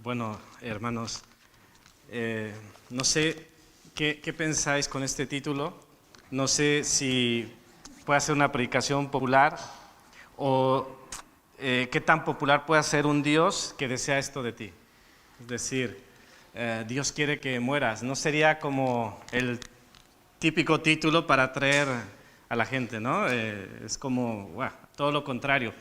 Bueno, hermanos, no sé qué pensáis con este título. No sé si puede ser una predicación popular o qué tan popular puede ser un Dios que desea esto de ti. Es decir, Dios quiere que mueras. No sería como el típico título para atraer a la gente, ¿no? Es como, todo lo contrario.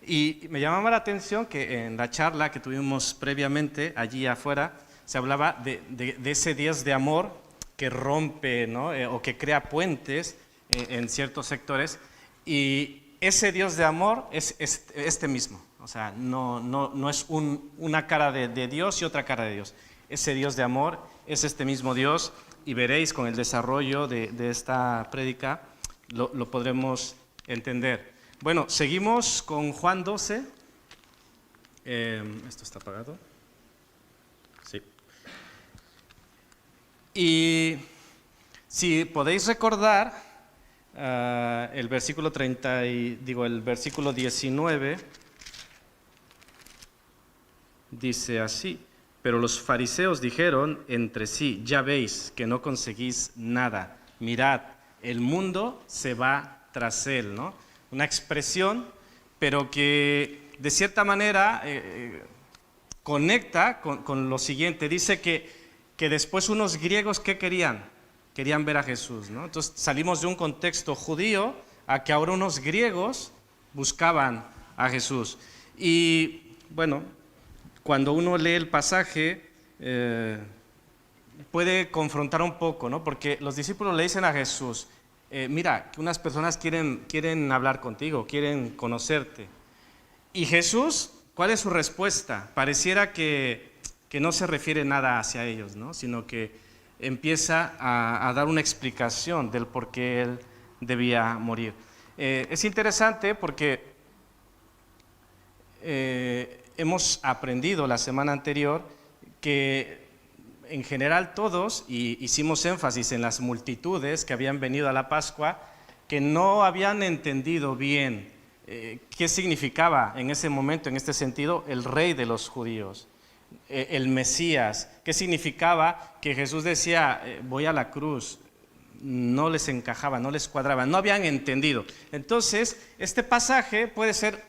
Y me llamaba la atención que en la charla que tuvimos previamente, allí afuera, se hablaba de ese Dios de amor que rompe, ¿no? O que crea puentes en ciertos sectores. Y ese Dios de amor es este mismo. O sea, no es una cara de Dios y otra cara de Dios. Ese Dios de amor es este mismo Dios, y veréis con el desarrollo de esta prédica lo podremos entender. Bueno, seguimos con Juan 12. Esto está apagado. Sí. Y si podéis recordar el versículo el versículo 19 dice así: pero los fariseos dijeron entre sí: ya veis que no conseguís nada, mirad, el mundo se va tras él, ¿no? Una expresión, pero que de cierta manera conecta con lo siguiente. Dice que después unos griegos, ¿qué querían? Querían ver a Jesús, ¿no? Entonces salimos de un contexto judío a que ahora unos griegos buscaban a Jesús. Y bueno, cuando uno lee el pasaje, puede confrontar un poco, ¿no? Porque los discípulos le dicen a Jesús: mira, que unas personas quieren hablar contigo, quieren conocerte. Y Jesús, ¿cuál es su respuesta? Pareciera que no se refiere nada hacia ellos, ¿no? Sino que empieza a dar una explicación del por qué Él debía morir. Es interesante porque hemos aprendido la semana anterior que en general todos, y hicimos énfasis en las multitudes que habían venido a la Pascua, que no habían entendido bien qué significaba en ese momento, en este sentido, el rey de los judíos, el Mesías. ¿Qué significaba que Jesús decía voy a la cruz? No les encajaba, no les cuadraba, no habían entendido. Entonces, este pasaje puede ser,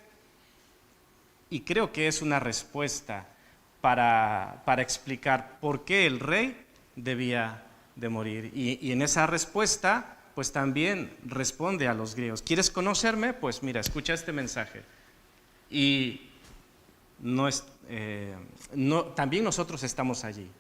y creo que es una respuesta para explicar por qué el rey debía de morir. Y en esa respuesta, pues también responde a los griegos. ¿Quieres conocerme? Pues mira, escucha este mensaje. Y también nosotros estamos allí.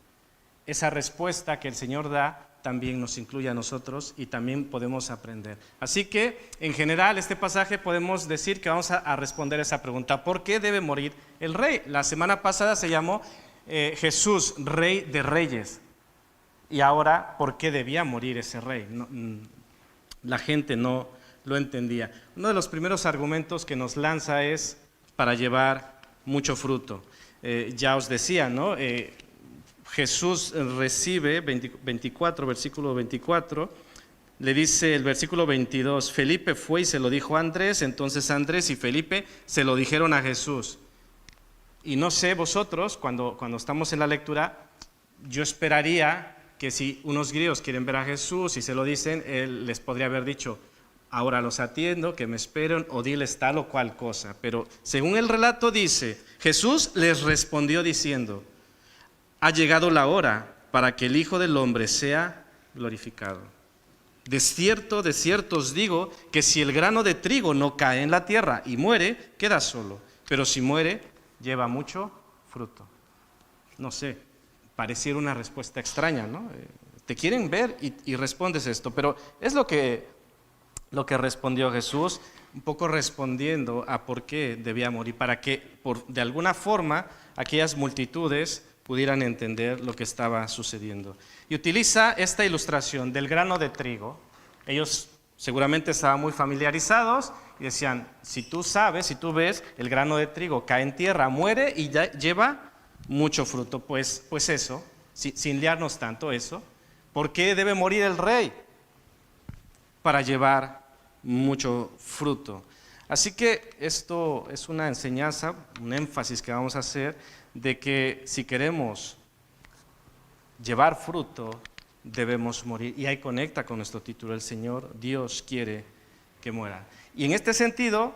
Esa respuesta que el Señor da también nos incluye a nosotros y también podemos aprender. Así que, en general, este pasaje podemos decir que vamos a responder esa pregunta: ¿por qué debe morir el rey? La semana pasada se llamó Jesús, Rey de Reyes. Y ahora, ¿por qué debía morir ese rey? La gente no lo entendía. Uno de los primeros argumentos que nos lanza es para llevar mucho fruto. Ya os decía, ¿no? Jesús recibe, 24, versículo 24, le dice el versículo 22, Felipe fue y se lo dijo a Andrés, entonces Andrés y Felipe se lo dijeron a Jesús. Y no sé vosotros, cuando estamos en la lectura, yo esperaría que si unos griegos quieren ver a Jesús y se lo dicen, él les podría haber dicho: ahora los atiendo, que me esperen, o diles tal o cual cosa. Pero según el relato dice, Jesús les respondió diciendo: ha llegado la hora para que el Hijo del Hombre sea glorificado. De cierto os digo que si el grano de trigo no cae en la tierra y muere, queda solo. Pero si muere, lleva mucho fruto. No sé, pareciera una respuesta extraña, ¿no? Te quieren ver y respondes esto, pero es lo que respondió Jesús, un poco respondiendo a por qué debía morir, para que de alguna forma aquellas multitudes pudieran entender lo que estaba sucediendo. Y utiliza esta ilustración del grano de trigo. Ellos seguramente estaban muy familiarizados y decían: si tú ves, el grano de trigo cae en tierra, muere y ya lleva mucho fruto. Pues eso, sin liarnos tanto eso, ¿por qué debe morir el rey? Para llevar mucho fruto. Así que esto es una enseñanza, un énfasis que vamos a hacer de que si queremos llevar fruto, debemos morir. Y ahí conecta con nuestro título, el Señor, Dios quiere que muera. Y en este sentido,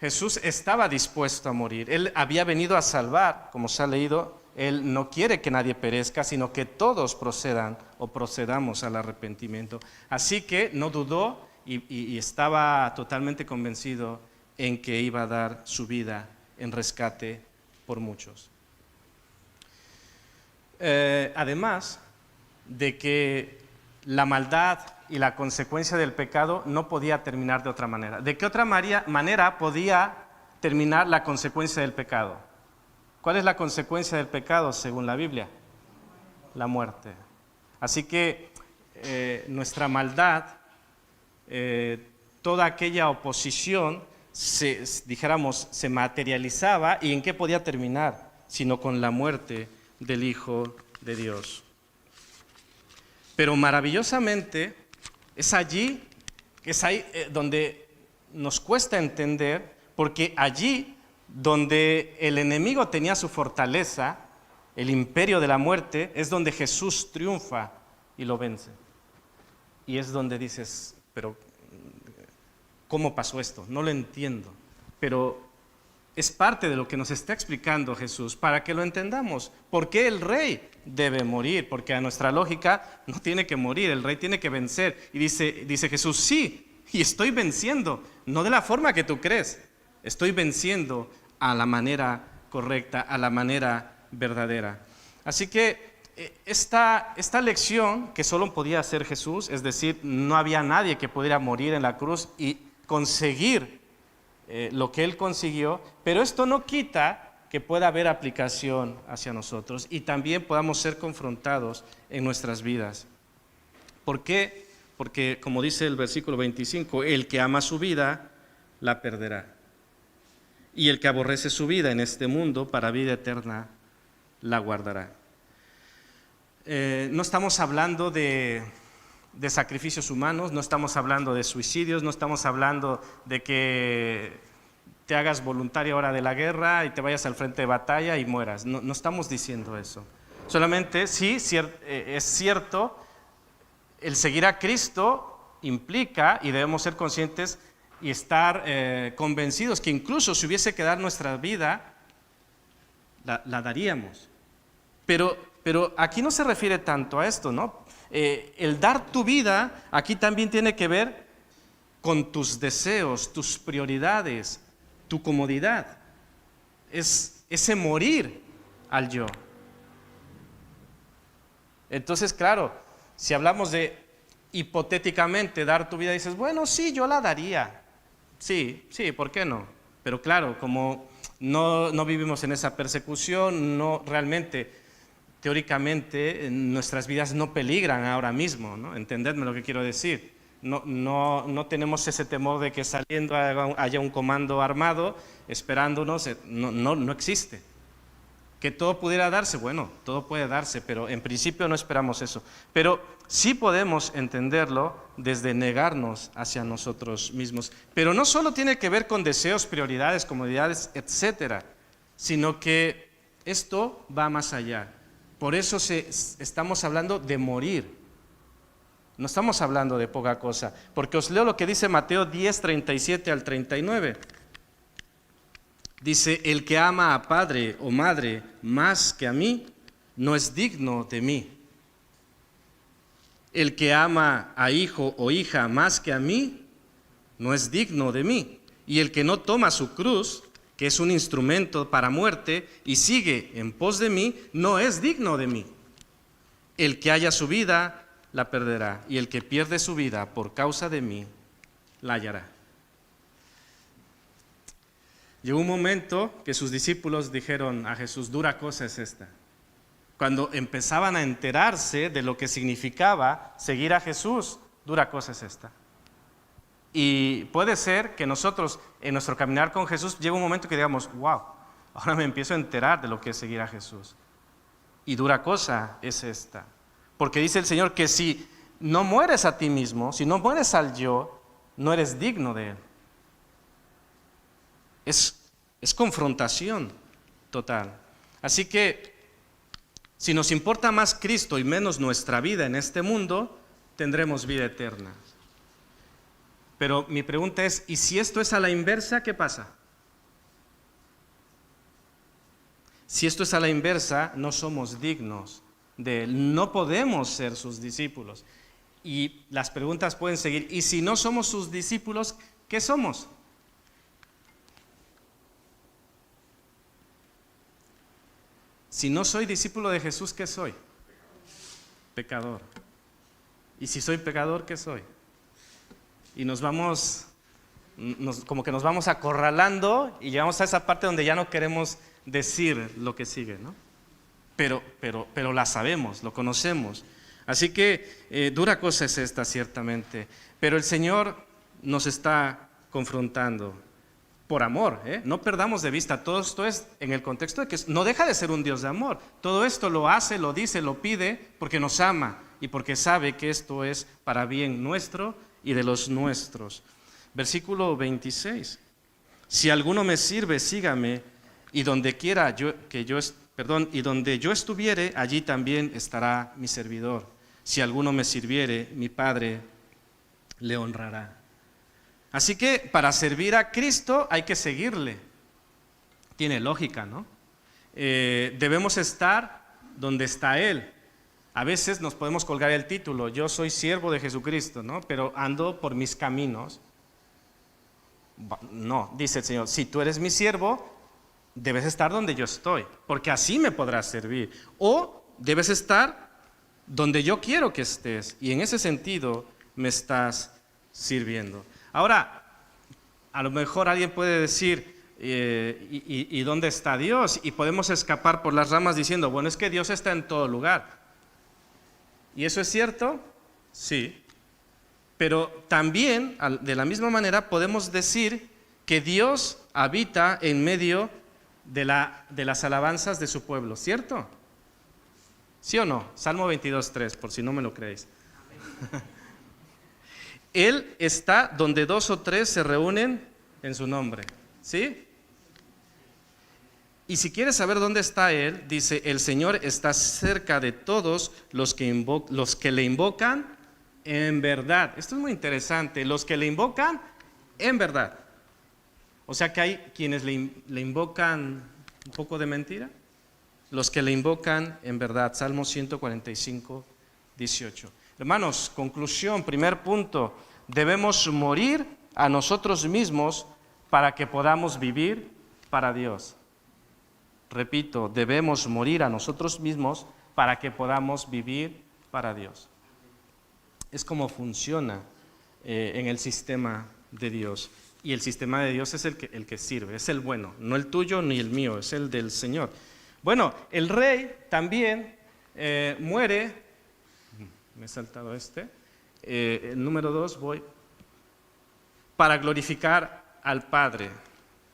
Jesús estaba dispuesto a morir. Él había venido a salvar, como se ha leído. Él no quiere que nadie perezca, sino que todos procedan o procedamos al arrepentimiento. Así que no dudó y estaba totalmente convencido en que iba a dar su vida en rescate por muchos. Además de que la maldad y la consecuencia del pecado no podía terminar de otra manera. ¿De qué otra manera podía terminar la consecuencia del pecado? ¿Cuál es la consecuencia del pecado según la Biblia? La muerte. Así que nuestra maldad, toda aquella oposición, se materializaba. ¿Y en qué podía terminar? Sino con la muerte del Hijo de Dios. Pero maravillosamente es ahí donde nos cuesta entender, porque allí donde el enemigo tenía su fortaleza, el imperio de la muerte, es donde Jesús triunfa y lo vence. Y es donde dices, pero ¿cómo pasó esto? No lo entiendo, pero es parte de lo que nos está explicando Jesús para que lo entendamos. ¿Por qué el rey debe morir? Porque a nuestra lógica no tiene que morir, el rey tiene que vencer. Y dice Jesús, sí, y estoy venciendo, no de la forma que tú crees, estoy venciendo a la manera correcta, a la manera verdadera. Así que esta lección que solo podía hacer Jesús, es decir, no había nadie que pudiera morir en la cruz y conseguir lo que Él consiguió, pero esto no quita que pueda haber aplicación hacia nosotros y también podamos ser confrontados en nuestras vidas. ¿Por qué? Porque, como dice el versículo 25, el que ama su vida, la perderá. Y el que aborrece su vida en este mundo, para vida eterna, la guardará. No estamos hablando de sacrificios humanos, no estamos hablando de suicidios, no estamos hablando de que te hagas voluntario ahora de la guerra y te vayas al frente de batalla y mueras. No estamos diciendo eso. Solamente sí, es cierto, el seguir a Cristo implica, y debemos ser conscientes y estar convencidos que incluso si hubiese que dar nuestra vida, la daríamos. Pero aquí no se refiere tanto a esto, ¿no? El dar tu vida aquí también tiene que ver con tus deseos, tus prioridades, tu comodidad. Es ese morir al yo. Entonces, claro, si hablamos de hipotéticamente dar tu vida, dices, bueno, sí, yo la daría. Sí, ¿por qué no? Pero claro, como no vivimos en esa persecución, no realmente, teóricamente, nuestras vidas no peligran ahora mismo, ¿no? Entendedme lo que quiero decir. No tenemos ese temor de que saliendo haya un comando armado esperándonos. No existe. Que todo pudiera darse, bueno, todo puede darse, pero en principio no esperamos eso. Pero sí podemos entenderlo desde negarnos hacia nosotros mismos. Pero no solo tiene que ver con deseos, prioridades, comodidades, etcétera, sino que esto va más allá. Por eso estamos hablando de morir. No estamos hablando de poca cosa, porque os leo lo que dice Mateo 10, 37 al 39. Dice, el que ama a padre o madre más que a mí, no es digno de mí. El que ama a hijo o hija más que a mí, no es digno de mí. Y el que no toma su cruz, que es un instrumento para muerte, y sigue en pos de mí, no es digno de mí. El que haya su vida, la perderá, y el que pierde su vida por causa de mí, la hallará. Llegó un momento que sus discípulos dijeron a Jesús, dura cosa es esta. Cuando empezaban a enterarse de lo que significaba seguir a Jesús, dura cosa es esta. Y puede ser que nosotros, en nuestro caminar con Jesús, llegue un momento que digamos, wow, ahora me empiezo a enterar de lo que es seguir a Jesús. Y dura cosa es esta. Porque dice el Señor que si no mueres a ti mismo, si no mueres al yo, no eres digno de Él. es confrontación total. Así que, si nos importa más Cristo y menos nuestra vida en este mundo, tendremos vida eterna. Pero mi pregunta es, ¿y si esto es a la inversa, qué pasa? Si esto es a la inversa, no somos dignos de Él, no podemos ser sus discípulos. Y las preguntas pueden seguir, ¿y si no somos sus discípulos, qué somos? Si no soy discípulo de Jesús, ¿qué soy? Pecador. Y si soy pecador, ¿qué soy? Y como que nos vamos acorralando y llegamos a esa parte donde ya no queremos decir lo que sigue, ¿no? Pero la sabemos, lo conocemos. Así que dura cosa es esta, ciertamente. Pero el Señor nos está confrontando por amor, ¿eh? No perdamos de vista, todo esto es en el contexto de que no deja de ser un Dios de amor. Todo esto lo hace, lo dice, lo pide porque nos ama y porque sabe que esto es para bien nuestro y de los nuestros. Versículo 26. Si alguno me sirve, sígame, y donde quiera y donde yo estuviere, allí también estará mi servidor. Si alguno me sirviere, mi Padre le honrará. Así que para servir a Cristo hay que seguirle. Tiene lógica, ¿no? Debemos estar donde está Él. A veces nos podemos colgar el título, yo soy siervo de Jesucristo, ¿no? Pero ando por mis caminos. No, dice el Señor, si tú eres mi siervo, debes estar donde yo estoy, porque así me podrás servir. O debes estar donde yo quiero que estés, y en ese sentido me estás sirviendo. Ahora, a lo mejor alguien puede decir, ¿y dónde está Dios? Y podemos escapar por las ramas diciendo, bueno, es que Dios está en todo lugar. ¿Y eso es cierto? Sí. Pero también, de la misma manera, podemos decir que Dios habita en medio de las alabanzas de su pueblo, ¿cierto? ¿Sí o no? Salmo 22:3, por si no me lo creéis. Él está donde 2 o 3 se reúnen en su nombre, ¿sí? Y si quieres saber dónde está Él, dice, el Señor está cerca de todos los que le invocan en verdad. Esto es muy interesante, los que le invocan en verdad. O sea que hay quienes le invocan un poco de mentira. Los que le invocan en verdad. Salmo 145:18. Hermanos, conclusión, primer punto. Debemos morir a nosotros mismos para que podamos vivir para Dios. Repito, debemos morir a nosotros mismos para que podamos vivir para Dios. Es como funciona en el sistema de Dios. Y el sistema de Dios es el que sirve, es el bueno, no el tuyo ni el mío, es el del Señor. Bueno, el rey también muere, me he saltado el número 2 para glorificar al Padre,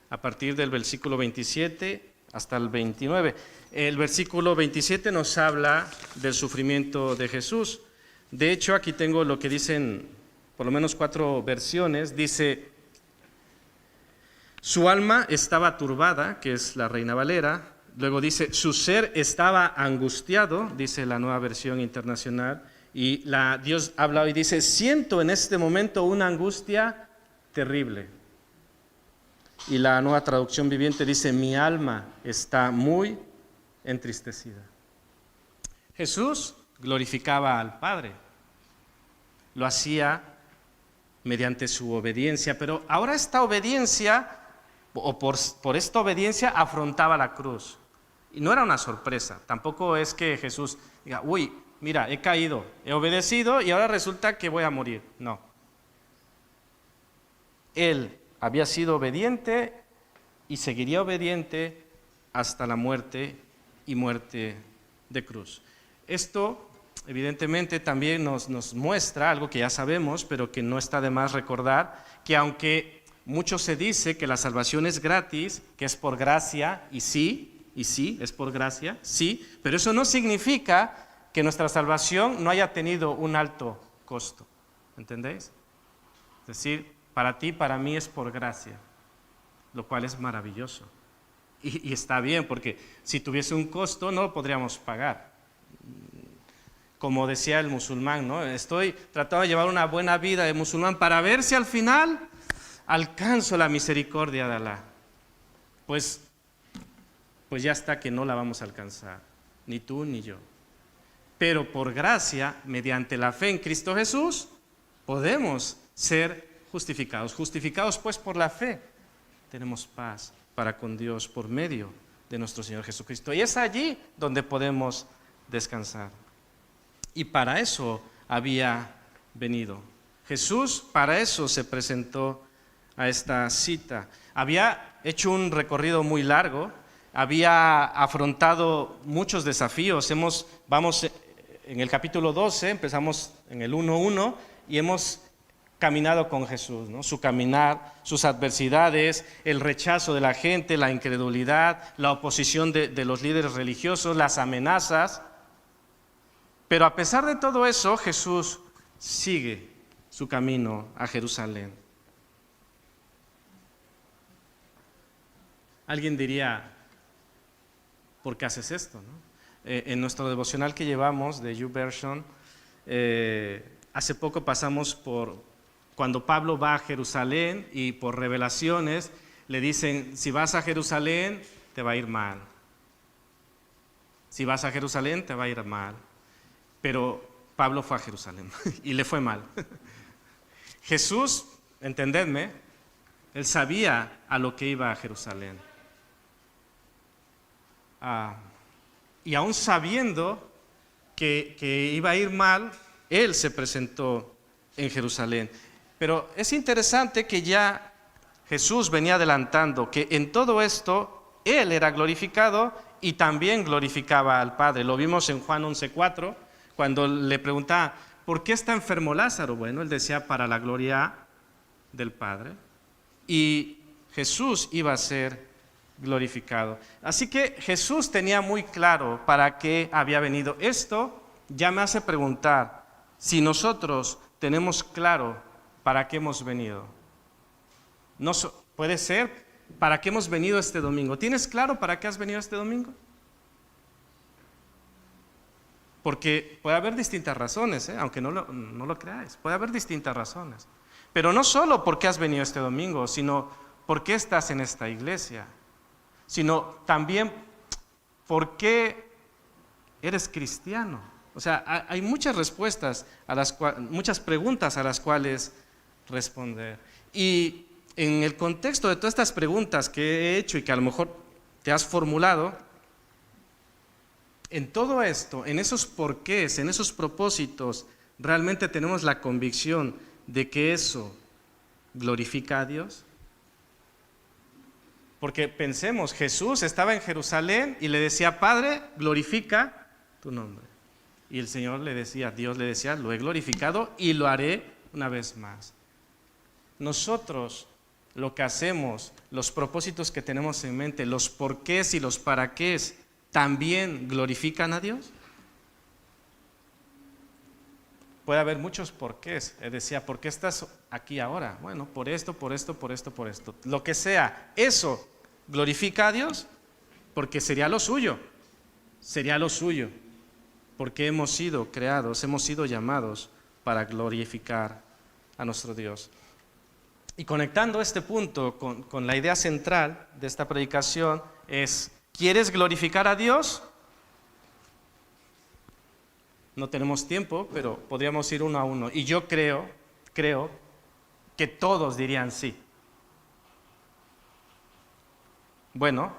a partir del versículo 27 hasta el 29. El versículo 27 nos habla del sufrimiento de Jesús. De hecho, aquí tengo lo que dicen, por lo menos 4 versiones, dice, su alma estaba turbada, que es la Reina Valera. Luego dice, su ser estaba angustiado, dice la Nueva Versión Internacional. Y Dios habla y dice, siento en este momento una angustia terrible. Y la Nueva Traducción Viviente dice, mi alma está muy entristecida. Jesús glorificaba al Padre. Lo hacía mediante su obediencia, pero ahora esta obediencia, o por esta obediencia, afrontaba la cruz. Y no era una sorpresa, tampoco es que Jesús diga, uy, mira, he caído, he obedecido y ahora resulta que voy a morir. No. Él había sido obediente y seguiría obediente hasta la muerte y muerte de cruz. Esto, evidentemente, también nos muestra algo que ya sabemos, pero que no está de más recordar, que aunque mucho se dice que la salvación es gratis, que es por gracia, y sí, es por gracia, sí, pero eso no significa que nuestra salvación no haya tenido un alto costo, ¿entendéis? Es decir, para ti, para mí es por gracia. lo cual es maravilloso. Y está bien, porque si tuviese un costo no lo podríamos pagar. Como decía el musulmán, ¿no? Estoy tratando de llevar una buena vida de musulmán para ver si al final alcanzo la misericordia de Alá. Pues ya está que no la vamos a alcanzar, ni tú ni yo. Pero por gracia, mediante la fe en Cristo Jesús, podemos ser justificados. Justificados pues por la fe, tenemos paz para con Dios por medio de nuestro Señor Jesucristo. Y es allí donde podemos descansar. Y para eso había venido. Jesús para eso se presentó a esta cita. Había hecho un recorrido muy largo, había afrontado muchos desafíos. Vamos en el capítulo 12, empezamos en el 1:1 y hemos caminado con Jesús, ¿no? Su caminar, sus adversidades, el rechazo de la gente, la incredulidad, la oposición de los líderes religiosos, las amenazas. Pero a pesar de todo eso, Jesús sigue su camino a Jerusalén. Alguien diría, ¿por qué haces esto, no? En nuestro devocional que llevamos de YouVersion, hace poco pasamos por cuando Pablo va a Jerusalén y por revelaciones le dicen, si vas a Jerusalén te va a ir mal. Si vas a Jerusalén te va a ir mal. Pero Pablo fue a Jerusalén y le fue mal. Jesús, entendedme, él sabía a lo que iba a Jerusalén. Y aún sabiendo que iba a ir mal, él se presentó en Jerusalén. Pero es interesante que ya Jesús venía adelantando que en todo esto él era glorificado y también glorificaba al Padre. Lo vimos en Juan 11:4, cuando le preguntaba, ¿por qué está enfermo Lázaro? Bueno, él decía, para la gloria del Padre. Y Jesús iba a ser glorificado. Así que Jesús tenía muy claro para qué había venido. Esto ya me hace preguntar si nosotros tenemos claro para qué hemos venido. Puede ser para qué hemos venido este domingo. ¿Tienes claro para qué has venido este domingo? Porque puede haber distintas razones, aunque no lo creáis. Puede haber distintas razones. Pero no solo por qué has venido este domingo, sino por qué estás en esta iglesia. Sino también por qué eres cristiano. O sea, hay muchas respuestas, muchas preguntas a las cuales responder. Y en el contexto de todas estas preguntas que he hecho y que a lo mejor te has formulado, en todo esto, en esos porqués, en esos propósitos, ¿realmente tenemos la convicción de que eso glorifica a Dios? Porque pensemos, Jesús estaba en Jerusalén y le decía, Padre, glorifica tu nombre. Y el Señor le decía, Dios le decía, lo he glorificado y lo haré una vez más. Nosotros lo que hacemos, los propósitos que tenemos en mente, los porqués y los paraqués, ¿también glorifican a Dios? Puede haber muchos porqués. Él decía, ¿por qué estás aquí ahora? Bueno, por esto, por esto, por esto, por esto. Lo que sea, ¿eso glorifica a Dios? Porque sería lo suyo. Sería lo suyo. Porque hemos sido creados, hemos sido llamados para glorificar a nuestro Dios. Y conectando este punto con la idea central de esta predicación es, ¿quieres glorificar a Dios? No tenemos tiempo, pero podríamos ir uno a uno. Y yo creo que todos dirían sí. Bueno,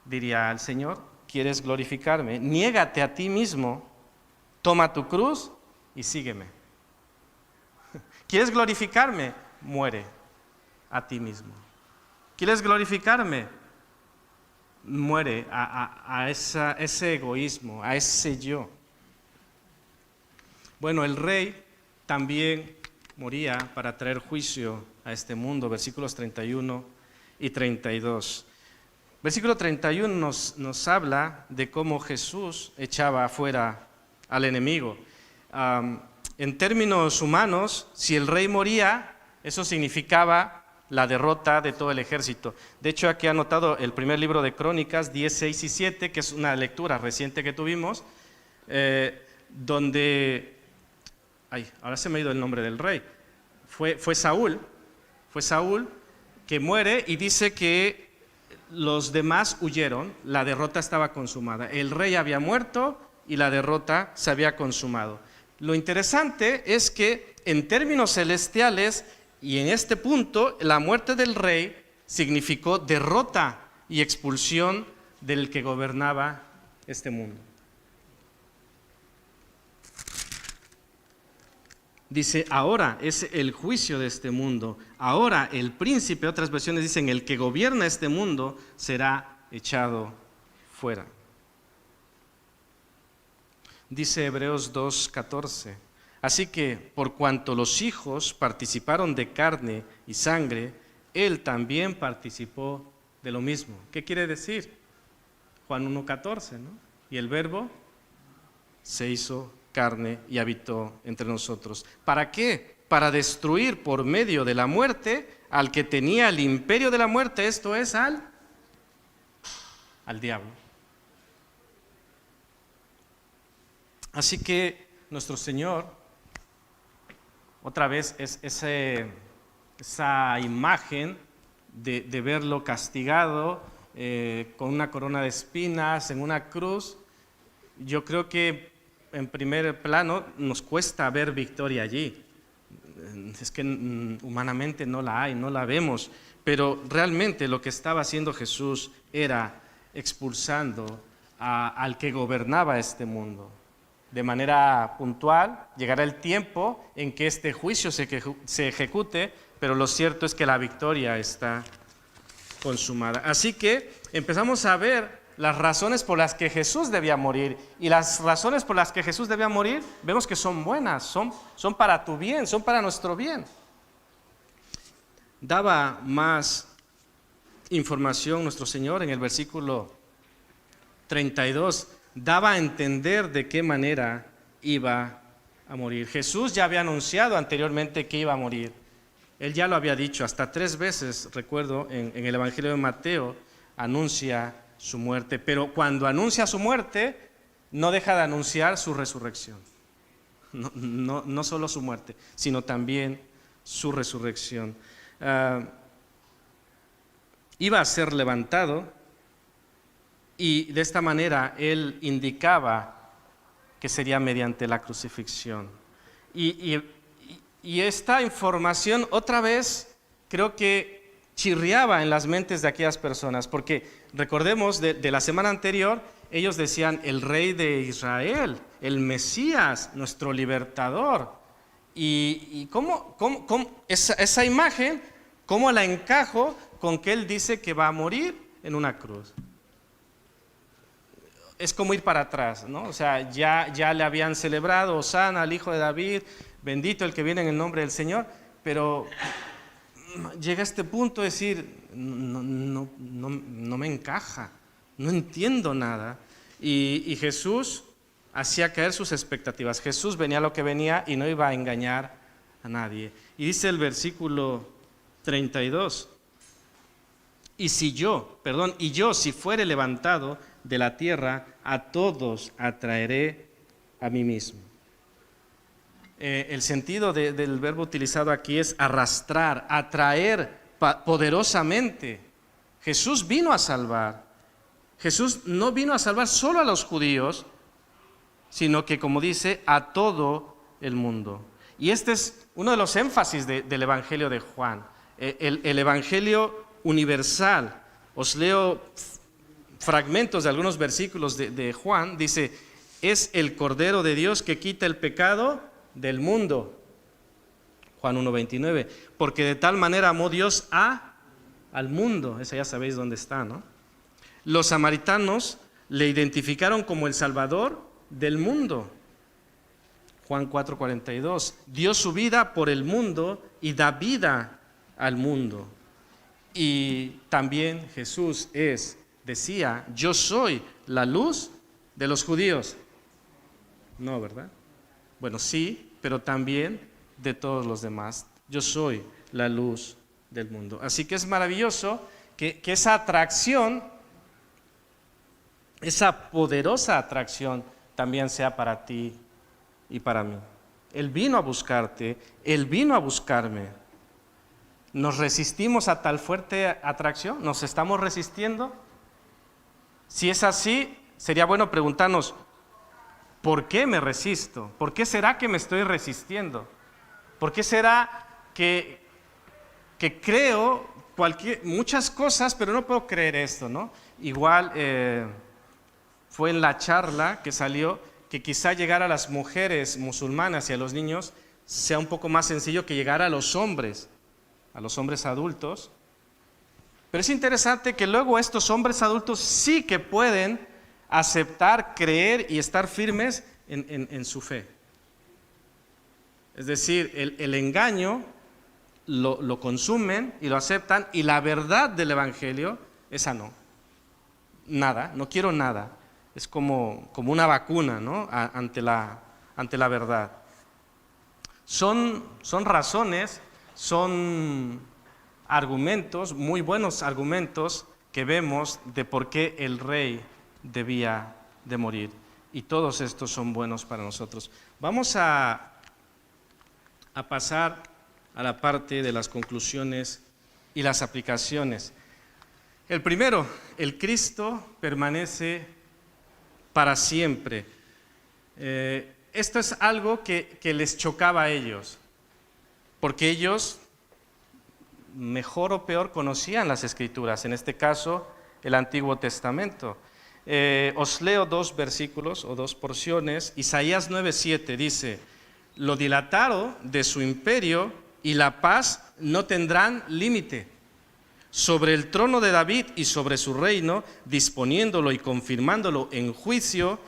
diría el Señor, ¿quieres glorificarme? Niégate a ti mismo, toma tu cruz y sígueme. ¿Quieres glorificarme? Muere a ti mismo. ¿Quieres glorificarme? Muere a ese egoísmo, a ese yo. Bueno, el rey también moría para traer juicio a este mundo, versículos 31 y 32. Versículo 31 nos habla de cómo Jesús echaba afuera al enemigo. En términos humanos, si el rey moría, eso significaba la derrota de todo el ejército. De hecho, aquí he anotado el primer libro de Crónicas, 10, 6 y 7, que es una lectura reciente que tuvimos, donde, ahora se me ha ido el nombre del rey, fue Saúl que muere y dice que los demás huyeron, la derrota estaba consumada, el rey había muerto y la derrota se había consumado. Lo interesante es que en términos celestiales y en este punto, la muerte del rey significó derrota y expulsión del que gobernaba este mundo. Dice, ahora es el juicio de este mundo. Ahora el príncipe, otras versiones dicen, el que gobierna este mundo será echado fuera. Dice Hebreos 2:14, así que por cuanto los hijos participaron de carne y sangre, él también participó de lo mismo. ¿Qué quiere decir? Juan 1:14, ¿no? Y el verbo se hizo carne y habitó entre nosotros. ¿Para qué? Para destruir por medio de la muerte al que tenía el imperio de la muerte, esto es al diablo. Así que nuestro Señor, otra vez, es esa imagen de verlo castigado con una corona de espinas en una cruz. Yo creo que en primer plano nos cuesta ver victoria allí. Es que humanamente no la hay, no la vemos, pero realmente lo que estaba haciendo Jesús era expulsando al que gobernaba este mundo. De manera puntual, llegará el tiempo en que este juicio se ejecute, pero lo cierto es que la victoria está consumada. Así que empezamos a ver las razones por las que Jesús debía morir, y las razones por las que Jesús debía morir vemos que son buenas, son para tu bien, son para nuestro bien. Daba más información nuestro Señor en el versículo 32, daba a entender de qué manera iba a morir. Jesús ya había anunciado anteriormente que iba a morir. Él ya lo había dicho, hasta 3 veces, recuerdo, en el Evangelio de Mateo, anuncia su muerte. Pero cuando anuncia su muerte, no deja de anunciar su resurrección. No solo su muerte, sino también su resurrección. Iba a ser levantado, y de esta manera él indicaba que sería mediante la crucifixión. Y esta información otra vez creo que chirriaba en las mentes de aquellas personas, porque recordemos de la semana anterior, ellos decían el rey de Israel, el Mesías, nuestro libertador. Y ¿cómo esa imagen, cómo la encajo con que él dice que va a morir en una cruz? Es como ir para atrás, ¿no? O sea, ya le habían celebrado, Hosana al Hijo de David, bendito el que viene en el nombre del Señor, pero llega a este punto de decir, no me encaja, no entiendo nada. Y Jesús hacía caer sus expectativas. Jesús venía a lo que venía y no iba a engañar a nadie. Y dice el versículo 32, y yo si fuere levantado de la tierra, a todos atraeré a mí mismo. El sentido del verbo utilizado aquí es arrastrar, atraer poderosamente. Jesús vino a salvar. Jesús no vino a salvar solo a los judíos, sino que, como dice, a todo el mundo. Y este es uno de los énfasis del Evangelio de Juan, el Evangelio universal. Os leo fragmentos de algunos versículos de Juan. Dice, es el Cordero de Dios que quita el pecado del mundo. Juan 1:29, porque de tal manera amó Dios al mundo. Esa ya sabéis dónde está, ¿no? Los samaritanos le identificaron como el Salvador del mundo. Juan 4:42, dio su vida por el mundo y da vida al mundo. Y también Jesús decía, yo soy la luz de los judíos. No, ¿verdad? Bueno, sí, pero también de todos los demás. Yo soy la luz del mundo. Así que es maravilloso que esa atracción, esa poderosa atracción también sea para ti y para mí. Él vino a buscarte, Él vino a buscarme. ¿Nos resistimos a tal fuerte atracción? ¿Nos estamos resistiendo? Si es así, sería bueno preguntarnos, ¿por qué me resisto? ¿Por qué será que me estoy resistiendo? ¿Por qué será que creo muchas cosas, pero no puedo creer esto, ¿no? Igual fue en la charla que salió que quizá llegar a las mujeres musulmanas y a los niños sea un poco más sencillo que llegar a los hombres adultos. Pero es interesante que luego estos hombres adultos sí que pueden aceptar, creer y estar firmes en su fe. Es decir, el engaño lo consumen y lo aceptan, y la verdad del Evangelio, esa no. Nada, no quiero nada. Es como una vacuna, ¿no? ante la verdad. Son razones, son argumentos, muy buenos argumentos que vemos de por qué el rey debía de morir. Y todos estos son buenos para nosotros. Vamos a pasar a la parte de las conclusiones y las aplicaciones. El primero, el Cristo permanece para siempre. Esto es algo que les chocaba a ellos, porque ellos, mejor o peor, conocían las Escrituras, en este caso, el Antiguo Testamento. Os leo 2 versículos o 2 porciones. Isaías 9:7 dice: lo dilatado de su imperio y la paz no tendrán límite. Sobre el trono de David y sobre su reino, disponiéndolo y confirmándolo en juicio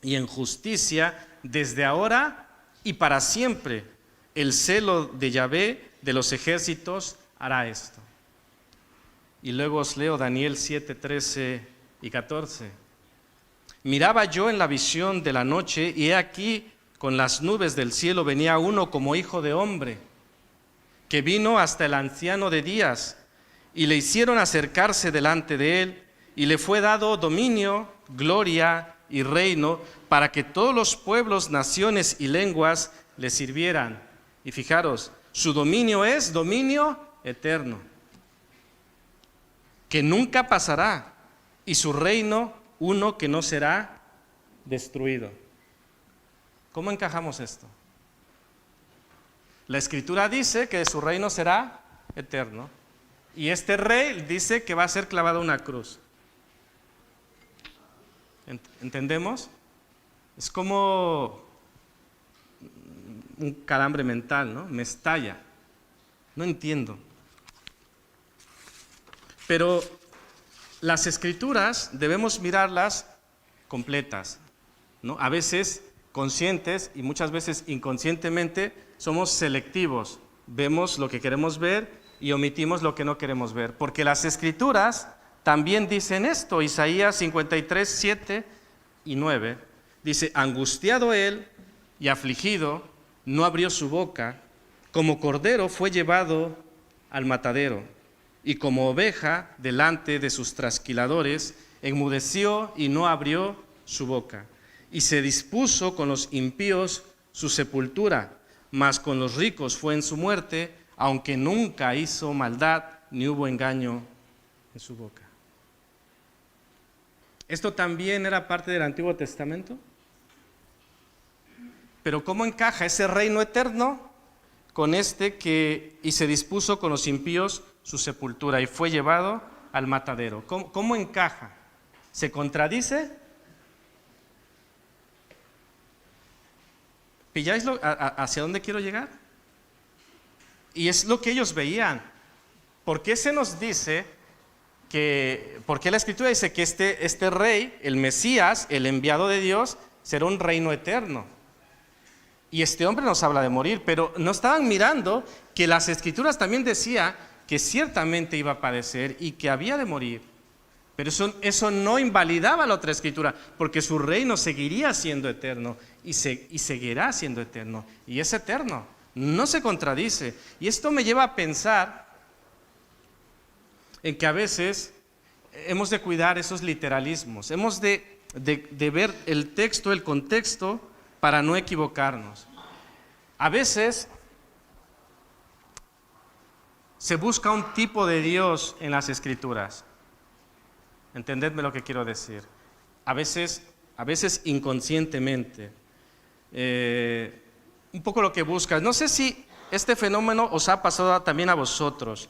y en justicia, desde ahora y para siempre. El celo de Yahvé de los ejércitos hará esto. Y luego os leo Daniel 7:13 y 14. Miraba yo en la visión de la noche, y he aquí, con las nubes del cielo venía uno como hijo de hombre, que vino hasta el anciano de días, y le hicieron acercarse delante de él, y le fue dado dominio, gloria y reino, para que todos los pueblos, naciones y lenguas le sirvieran. Y fijaros, su dominio es dominio eterno, que nunca pasará, y su reino uno que no será destruido. ¿Cómo encajamos esto? La Escritura dice que su reino será eterno, y este rey dice que va a ser clavado a una cruz. ¿Entendemos? Es como un calambre mental, ¿no? Me estalla. No entiendo. Pero las Escrituras debemos mirarlas completas, ¿no? A veces conscientes y muchas veces inconscientemente somos selectivos. Vemos lo que queremos ver y omitimos lo que no queremos ver. Porque las Escrituras también dicen esto. Isaías 53:7 y 9. Dice: angustiado él y afligido, no abrió su boca. Como cordero fue llevado al matadero, y como oveja delante de sus trasquiladores, enmudeció y no abrió su boca. Y se dispuso con los impíos su sepultura, mas con los ricos fue en su muerte, aunque nunca hizo maldad, ni hubo engaño en su boca. ¿Esto también era parte del Antiguo Testamento? Pero ¿cómo encaja ese reino eterno con este que y se dispuso con los impíos su sepultura y fue llevado al matadero? ¿Cómo encaja? ¿Se contradice? ¿Pilláis hacia dónde quiero llegar? Y es lo que ellos veían. ¿Por qué se nos dice por qué la Escritura dice que este rey, el Mesías, el enviado de Dios, será un reino eterno? Y este hombre nos habla de morir, pero no estaban mirando que las Escrituras también decía que ciertamente iba a padecer y que había de morir. Pero eso no invalidaba la otra Escritura, porque su reino seguiría siendo eterno y seguirá siendo eterno. Y es eterno, no se contradice. Y esto me lleva a pensar en que a veces hemos de cuidar esos literalismos, hemos de ver el texto, el contexto, para no equivocarnos. A veces se busca un tipo de Dios en las Escrituras. Entendedme lo que quiero decir. A veces inconscientemente. Un poco lo que buscas. No sé si este fenómeno os ha pasado también a vosotros.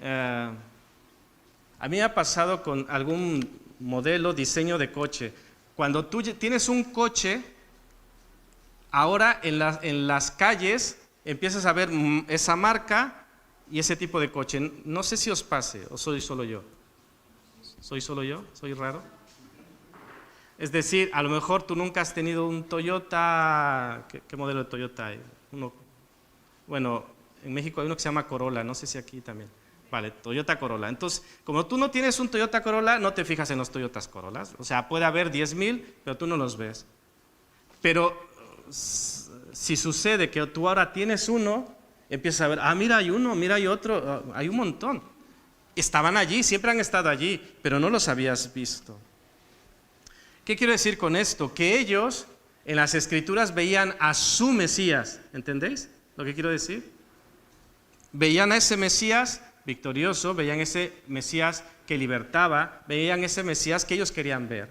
A mí me ha pasado con algún modelo, diseño de coche. Cuando tú tienes un coche, ahora en las calles empiezas a ver esa marca y ese tipo de coche. No sé si os pase o soy solo yo. ¿Soy solo yo? ¿Soy raro? Es decir, a lo mejor tú nunca has tenido un Toyota. ¿Qué modelo de Toyota hay? Bueno, en México hay uno que se llama Corolla, no sé si aquí también. Vale, Toyota Corolla. Entonces, como tú no tienes un Toyota Corolla, no te fijas en los Toyotas Corollas. O sea, puede haber 10,000, pero tú no los ves. Pero si sucede que tú ahora tienes uno, empiezas a ver, mira, hay uno, mira, hay otro, hay un montón. Estaban allí, siempre han estado allí, pero no los habías visto. ¿Qué quiero decir con esto? Que ellos en las Escrituras veían a su Mesías. ¿Entendéis lo que quiero decir? Veían a ese Mesías victorioso, veían ese Mesías que libertaba, veían ese Mesías que ellos querían ver.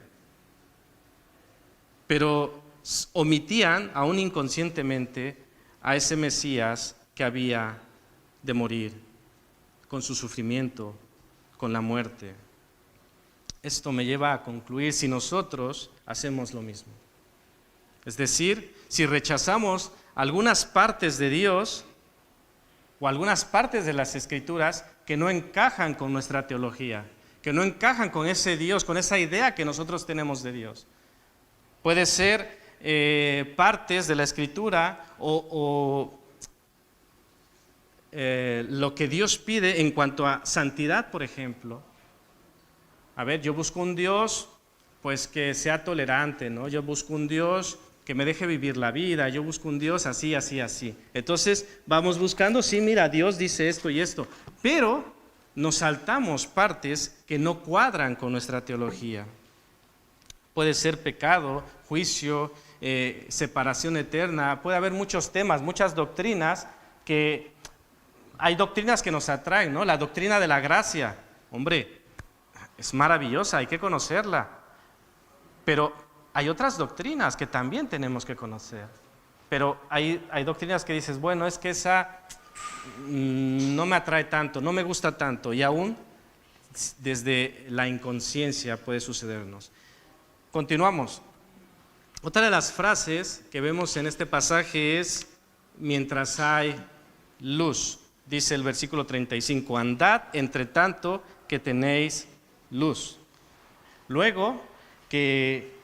Pero omitían, aún inconscientemente, a ese Mesías que había de morir con su sufrimiento, con la muerte. Esto me lleva a concluir si nosotros hacemos lo mismo. Es decir, si rechazamos algunas partes de Dios o algunas partes de las Escrituras que no encajan con nuestra teología, que no encajan con ese Dios, con esa idea que nosotros tenemos de Dios. Puede ser partes de la Escritura o lo que Dios pide en cuanto a santidad, por ejemplo. A ver, yo busco un Dios pues que sea tolerante, ¿no? Yo busco un Dios que me deje vivir la vida, yo busco un Dios así, así, así. Entonces vamos buscando, sí, mira, Dios dice esto y esto, pero nos saltamos partes que no cuadran con nuestra teología. Puede ser pecado, juicio, separación eterna, puede haber muchos temas, muchas doctrinas que... Hay doctrinas que nos atraen, ¿no? La doctrina de la gracia, hombre, es maravillosa, hay que conocerla. Pero hay otras doctrinas que también tenemos que conocer. Pero hay doctrinas que dices, bueno, es que esa no me atrae tanto, no me gusta tanto. Y aún desde la inconsciencia puede sucedernos. Continuamos. Otra de las frases que vemos en este pasaje es, mientras hay luz. Dice el versículo 35, andad entre tanto que tenéis luz. Luego, que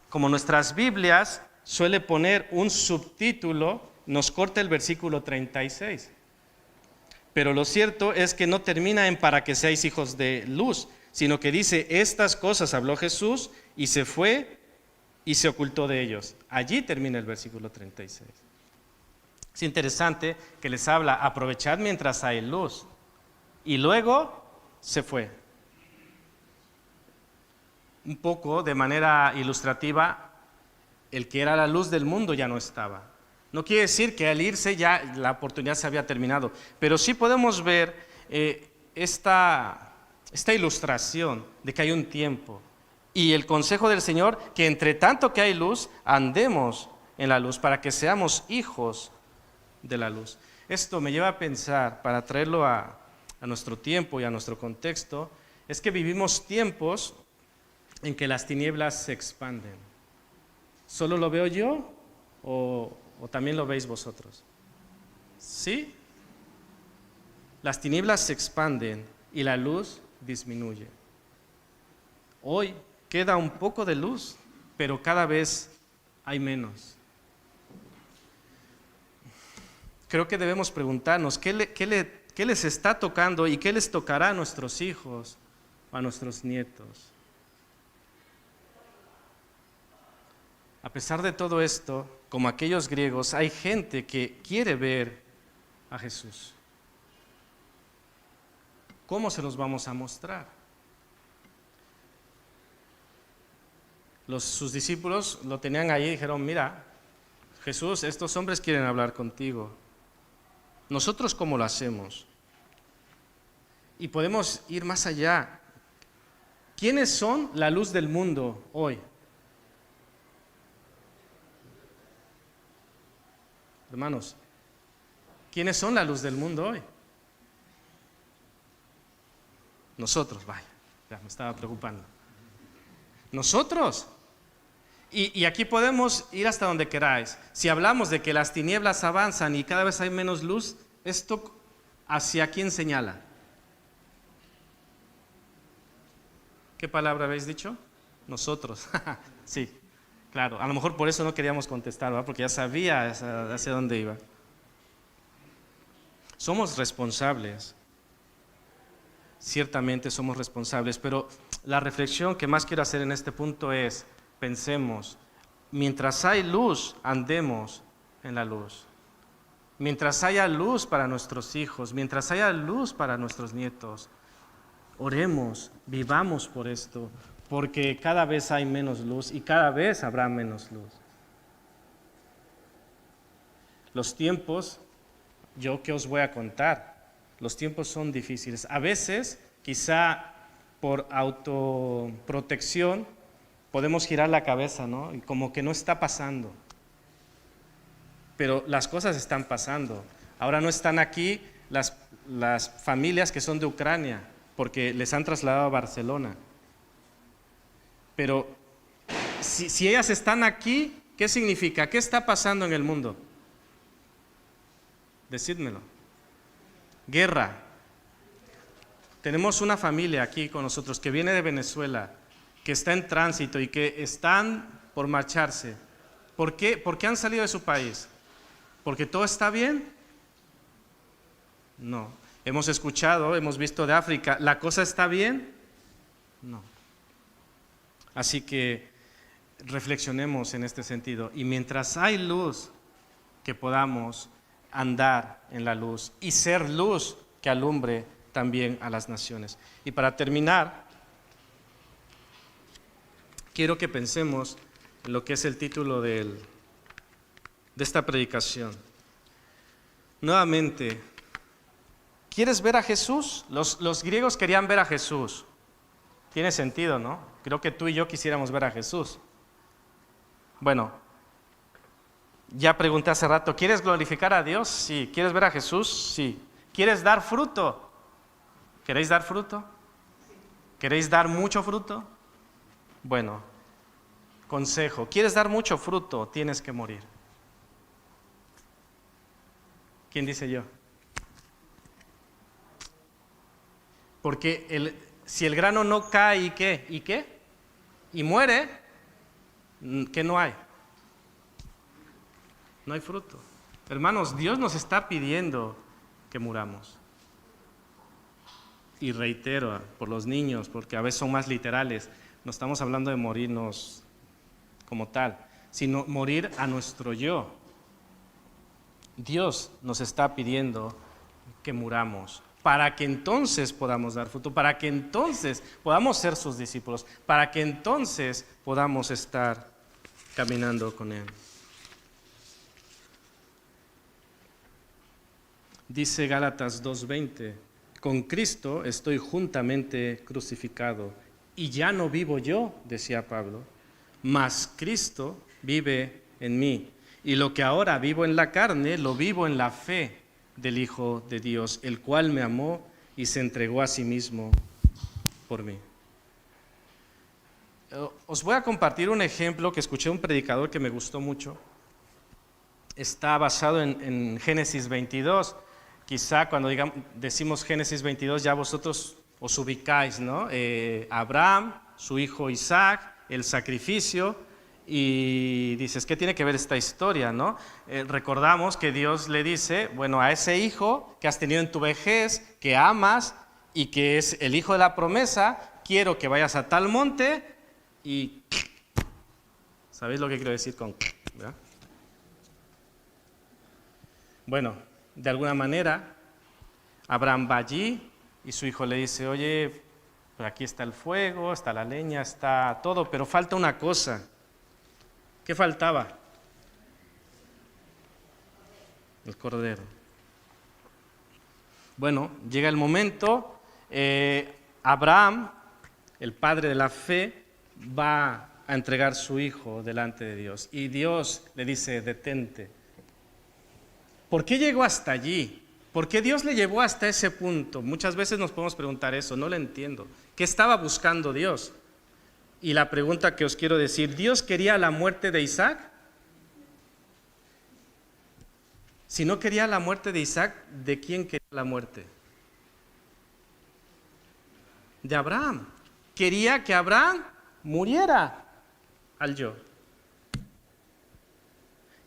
como nuestras Biblias suele poner un subtítulo, nos corta el versículo 36. Pero lo cierto es que no termina en para que seáis hijos de luz, sino que dice, estas cosas habló Jesús y se fue y se ocultó de ellos. Allí termina el versículo 36. Es interesante que les habla, aprovechad mientras hay luz. Y luego se fue. Un poco de manera ilustrativa, el que era la luz del mundo ya no estaba. No quiere decir que al irse ya la oportunidad se había terminado, pero sí podemos ver esta ilustración de que hay un tiempo. Y el consejo del Señor, que entre tanto que hay luz, andemos en la luz para que seamos hijos de la luz. Esto me lleva a pensar, para traerlo a nuestro tiempo y a nuestro contexto, es que vivimos tiempos en que las tinieblas se expanden. ¿Solo lo veo yo o también lo veis vosotros? ¿Sí? Las tinieblas se expanden y la luz disminuye. Hoy queda un poco de luz, pero cada vez hay menos. Creo que debemos preguntarnos qué les está tocando y qué les tocará a nuestros hijos o a nuestros nietos. A pesar de todo esto, como aquellos griegos, hay gente que quiere ver a Jesús. ¿cómo se los vamos a mostrar? Sus discípulos lo tenían allí y dijeron, mira, Jesús, estos hombres quieren hablar contigo. ¿Nosotros cómo lo hacemos? Y podemos ir más allá. ¿Quiénes son la luz del mundo hoy? Hermanos, ¿quiénes son la luz del mundo hoy? Nosotros, vaya, ya me estaba preocupando. Nosotros. Y aquí podemos ir hasta donde queráis. Si hablamos de que las tinieblas avanzan y cada vez hay menos luz, ¿esto hacia quién señala? ¿Qué palabra habéis dicho? Nosotros. Sí, claro. A lo mejor por eso no queríamos contestar, ¿verdad? Porque ya sabía hacia dónde iba. Somos responsables. Ciertamente somos responsables, pero la reflexión que más quiero hacer en este punto es, pensemos, mientras hay luz, andemos en la luz. Mientras haya luz para nuestros hijos, mientras haya luz para nuestros nietos, oremos, vivamos por esto, porque cada vez hay menos luz y cada vez habrá menos luz. Los tiempos, yo qué os voy a contar, los tiempos son difíciles. A veces, quizá por autoprotección, podemos girar la cabeza, ¿no? Y como que no está pasando. Pero las cosas están pasando. Ahora no están aquí las familias que son de Ucrania, porque les han trasladado a Barcelona. Pero si ellas están aquí, ¿qué significa? ¿Qué está pasando en el mundo? Decídmelo. Guerra. Tenemos una familia aquí con nosotros que viene de Venezuela, que está en tránsito y que están por marcharse. ¿Por qué? ¿Por qué han salido de su país? ¿Porque todo está bien? No. Hemos escuchado, hemos visto de África, ¿la cosa está bien? No. Así que reflexionemos en este sentido. Y mientras hay luz, que podamos andar en la luz y ser luz que alumbre también a las naciones. Y para terminar, quiero que pensemos en lo que es el título de esta predicación. Nuevamente, ¿quieres ver a Jesús? Los griegos querían ver a Jesús. Tiene sentido, ¿no? Creo que tú y yo quisiéramos ver a Jesús. Bueno, ya pregunté hace rato, ¿quieres glorificar a Dios? Sí. ¿Quieres ver a Jesús? Sí. ¿Quieres dar fruto? ¿Queréis dar fruto? ¿Queréis dar mucho fruto? Bueno, consejo, ¿quieres dar mucho fruto? Tienes que morir. ¿Quién dice yo? Porque si el grano no cae, ¿y qué? ¿Y qué? Y muere, ¿qué no hay? No hay fruto. Hermanos, Dios nos está pidiendo que muramos. Y reitero, por los niños, porque a veces son más literales, no estamos hablando de morirnos como tal, sino morir a nuestro yo. Dios nos está pidiendo que muramos, para que entonces podamos dar fruto, para que entonces podamos ser sus discípulos, para que entonces podamos estar caminando con Él. Dice Gálatas 2:20, con Cristo estoy juntamente crucificado, y ya no vivo yo, decía Pablo, mas Cristo vive en mí. Y lo que ahora vivo en la carne, lo vivo en la fe del Hijo de Dios, el cual me amó y se entregó a sí mismo por mí. Os voy a compartir un ejemplo que escuché de un predicador que me gustó mucho. Está basado en Génesis 22. Quizá cuando decimos Génesis 22 ya vosotros os ubicáis, ¿no? Abraham, su hijo Isaac, el sacrificio, y dices, ¿qué tiene que ver esta historia, no? Recordamos que Dios le dice, bueno, a ese hijo que has tenido en tu vejez, que amas y que es el hijo de la promesa, quiero que vayas a tal monte y... ¿Sabéis lo que quiero decir con...? ¿verdad? Bueno, de alguna manera, Abraham va allí, Y su hijo le dice, oye, pues aquí está el fuego, está la leña, está todo, pero falta una cosa. ¿Qué faltaba? El cordero. Bueno, llega el momento, Abraham, el padre de la fe, va a entregar su hijo delante de Dios. Y Dios le dice, detente. ¿Por qué llegó hasta allí? ¿Por qué Dios le llevó hasta ese punto? Muchas veces nos podemos preguntar eso, no lo entiendo. ¿Qué estaba buscando Dios? Y la pregunta que os quiero decir, ¿Dios quería la muerte de Isaac? Si no quería la muerte de Isaac, ¿de quién quería la muerte? De Abraham. Quería que Abraham muriera al yo.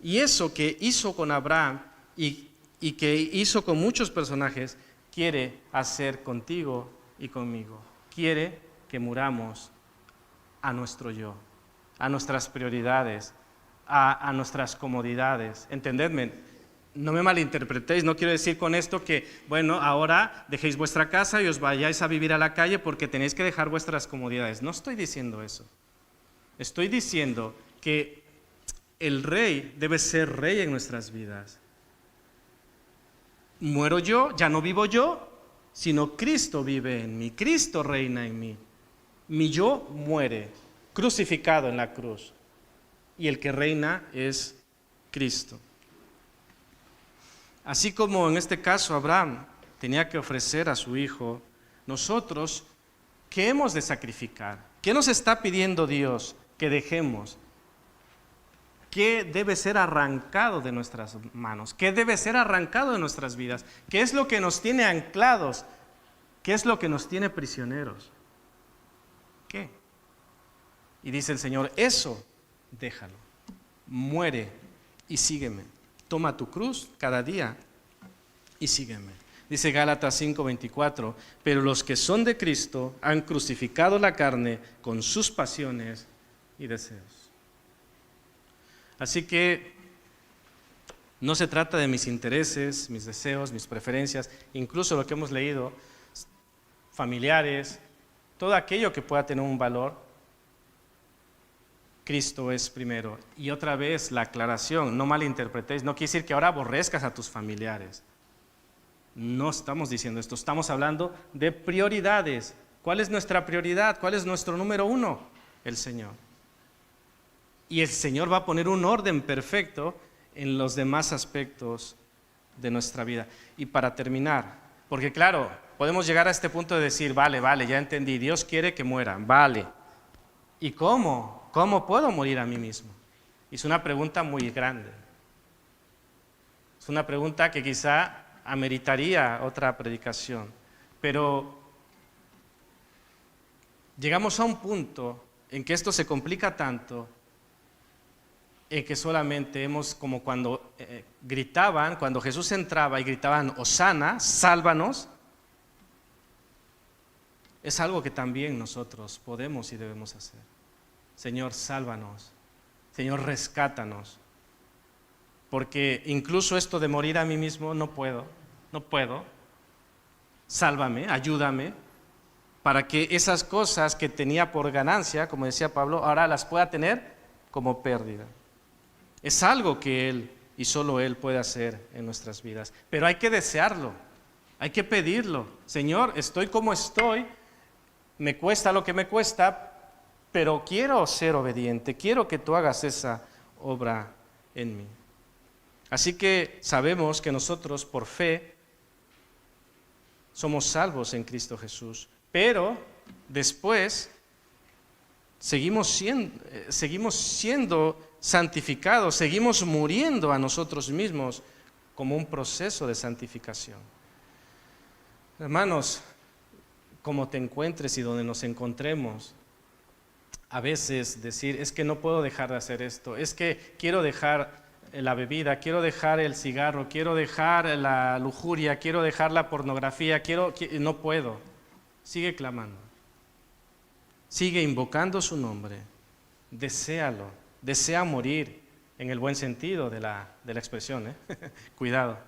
Y eso que hizo con Abraham y que hizo con muchos personajes, quiere hacer contigo y conmigo. Quiere que muramos a nuestro yo, a nuestras prioridades, a nuestras comodidades. Entendedme, no me malinterpretéis, no quiero decir con esto que, bueno, ahora dejéis vuestra casa y os vayáis a vivir a la calle porque tenéis que dejar vuestras comodidades. No estoy diciendo eso. Estoy diciendo que el rey debe ser rey en nuestras vidas. Muero yo, ya no vivo yo, sino Cristo vive en mí, Cristo reina en mí. Mi yo muere, crucificado en la cruz, y el que reina es Cristo. Así como en este caso Abraham tenía que ofrecer a su hijo, nosotros, ¿qué hemos de sacrificar? ¿Qué nos está pidiendo Dios que dejemos? ¿Qué debe ser arrancado de nuestras manos? ¿Qué debe ser arrancado de nuestras vidas? ¿Qué es lo que nos tiene anclados? ¿Qué es lo que nos tiene prisioneros? ¿Qué? Y dice el Señor, eso déjalo, muere y sígueme. Toma tu cruz cada día y sígueme. Dice Gálatas 5:24, pero los que son de Cristo han crucificado la carne con sus pasiones y deseos. Así que no se trata de mis intereses, mis deseos, mis preferencias, incluso lo que hemos leído, familiares, todo aquello que pueda tener un valor. Cristo es primero. Y otra vez la aclaración, no malinterpretéis, no quiere decir que ahora aborrezcas a tus familiares. No estamos diciendo esto, estamos hablando de prioridades. ¿Cuál es nuestra prioridad? ¿Cuál es nuestro número uno? El Señor. Y el Señor va a poner un orden perfecto en los demás aspectos de nuestra vida. Y para terminar, porque claro, podemos llegar a este punto de decir, vale, ya entendí, Dios quiere que muera, vale. ¿Y cómo? ¿Cómo puedo morir a mí mismo? Y es una pregunta muy grande. Es una pregunta que quizá ameritaría otra predicación. Pero llegamos a un punto en que esto se complica tanto, en que solamente hemos, como cuando gritaban, cuando Jesús entraba y gritaban, Hosana, sálvanos, es algo que también nosotros podemos y debemos hacer. Señor, sálvanos. Señor, rescátanos. Porque incluso esto de morir a mí mismo no puedo. Sálvame, ayúdame, para que esas cosas que tenía por ganancia, como decía Pablo, ahora las pueda tener como pérdida. Es algo que Él y solo Él puede hacer en nuestras vidas. Pero hay que desearlo, hay que pedirlo. Señor, estoy como estoy, me cuesta lo que me cuesta, pero quiero ser obediente, quiero que tú hagas esa obra en mí. Así que sabemos que nosotros por fe somos salvos en Cristo Jesús, pero después seguimos siendo santificados, seguimos muriendo a nosotros mismos como un proceso de santificación. Hermanos, como te encuentres y donde nos encontremos, a veces decir, es que no puedo dejar de hacer esto, es que quiero dejar la bebida, quiero dejar el cigarro, quiero dejar la lujuria, quiero dejar la pornografía, no puedo. Sigue clamando, sigue invocando su nombre, deséalo, desea morir en el buen sentido de la expresión, Cuidado,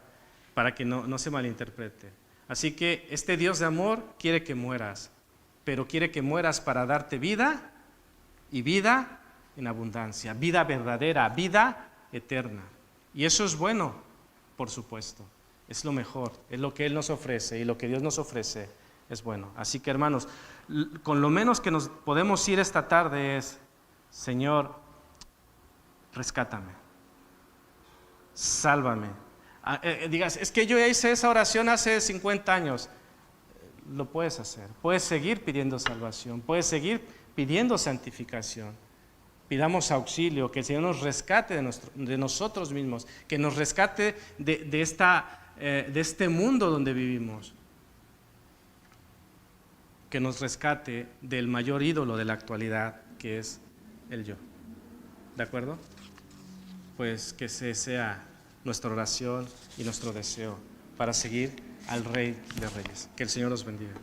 para que no se malinterprete. Así que este Dios de amor quiere que mueras, pero quiere que mueras para darte vida y vida en abundancia, vida verdadera, vida eterna. Y eso es bueno, por supuesto, es lo mejor, es lo que Él nos ofrece y lo que Dios nos ofrece es bueno. Así que hermanos, con lo menos que nos podemos ir esta tarde es, Señor, rescátame, sálvame. Digas, es que yo ya hice esa oración hace 50 años. Lo puedes hacer, puedes seguir pidiendo salvación, puedes seguir pidiendo santificación. Pidamos auxilio, que el Señor nos rescate de nosotros mismos, que nos rescate de este mundo donde vivimos, que nos rescate del mayor ídolo de la actualidad, que es el yo. ¿De acuerdo? Pues que ese sea nuestra oración y nuestro deseo para seguir al Rey de Reyes. Que el Señor los bendiga.